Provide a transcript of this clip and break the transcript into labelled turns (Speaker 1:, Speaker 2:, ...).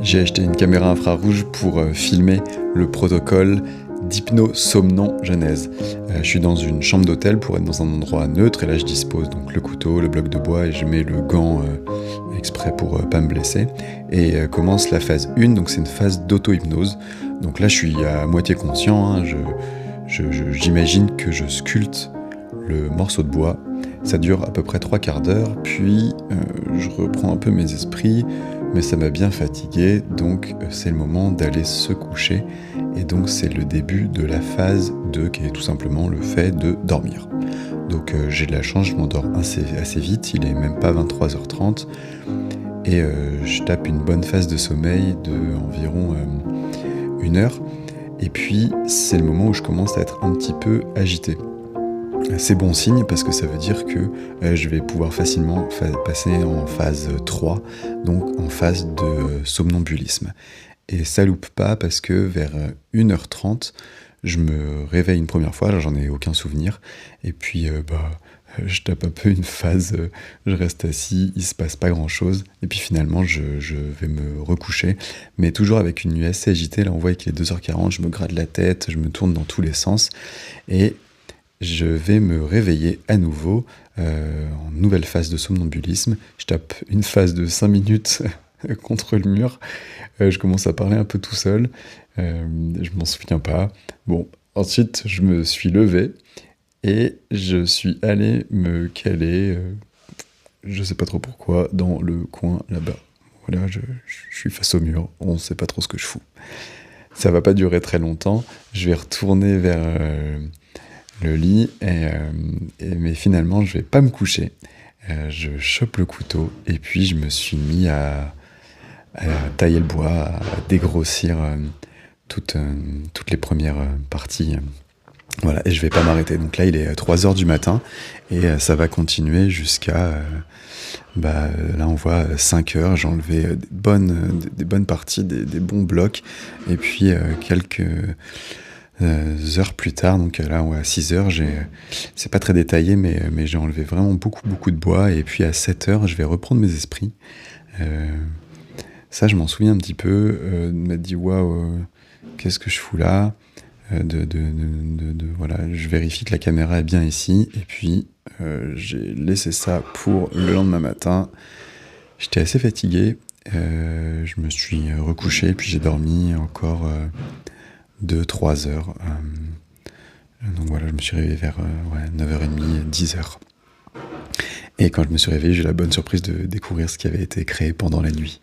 Speaker 1: J'ai acheté une caméra infrarouge pour filmer le protocole d'hypnosomnon-genèse. Je suis dans une chambre d'hôtel pour être dans un endroit neutre et là je dispose donc le couteau, le bloc de bois et je mets le gant exprès pour pas me blesser. Et commence la phase 1, donc c'est une phase d'auto-hypnose. Donc là je suis à moitié conscient, hein, j'imagine que je sculpte le morceau de bois. Ça dure à peu près 3/4 d'heure, puis je reprends un peu mes esprits, mais ça m'a bien fatigué, donc c'est le moment d'aller se coucher. Et donc c'est le début de la phase 2, qui est tout simplement le fait de dormir. Donc j'ai de la chance, je m'endors assez vite, il est même pas 23h30, et je tape une bonne phase de sommeil de environ 1 heure. Et puis c'est le moment où je commence à être un petit peu agité. C'est bon signe parce que ça veut dire que je vais pouvoir facilement passer en phase 3, donc en phase de somnambulisme. Et ça loupe pas parce que vers 1h30, je me réveille une première fois, là j'en ai aucun souvenir, et puis je tape un peu une phase, je reste assis, il se passe pas grand chose, et puis finalement je vais me recoucher, mais toujours avec une nuit assez agitée. Là on voit qu'il est 2h40, je me gratte la tête, je me tourne dans tous les sens, et je vais me réveiller à nouveau en nouvelle phase de somnambulisme. Je tape une phase de 5 minutes contre le mur. Je commence à parler un peu tout seul. Je m'en souviens pas. Bon, ensuite, je me suis levé et je suis allé me caler, je sais pas trop pourquoi, dans le coin là-bas. Voilà, je suis face au mur. On sait pas trop ce que je fous. Ça va pas durer très longtemps. Je vais retourner vers le lit, mais finalement je vais pas me coucher. Je chope le couteau et puis je me suis mis à tailler le bois, à dégrossir toutes les premières parties. Voilà, et je vais pas m'arrêter. Donc là il est 3h du matin et ça va continuer jusqu'à là on voit 5h. J'ai enlevé des bonnes parties, des bons blocs, et puis quelques heures plus tard, donc là à 6h, c'est pas très détaillé, mais j'ai enlevé vraiment beaucoup de bois, et puis à 7h je vais reprendre mes esprits. Ça je m'en souviens un petit peu, de m'être dit waouh, qu'est-ce que je fous là, voilà, je vérifie que la caméra est bien ici, et puis j'ai laissé ça pour le lendemain matin. J'étais assez fatigué, je me suis recouché, puis j'ai dormi encore 2-3 heures. Donc voilà, je me suis réveillé vers 9h30, 10h. Et quand je me suis réveillé, j'ai eu la bonne surprise de découvrir ce qui avait été créé pendant la nuit.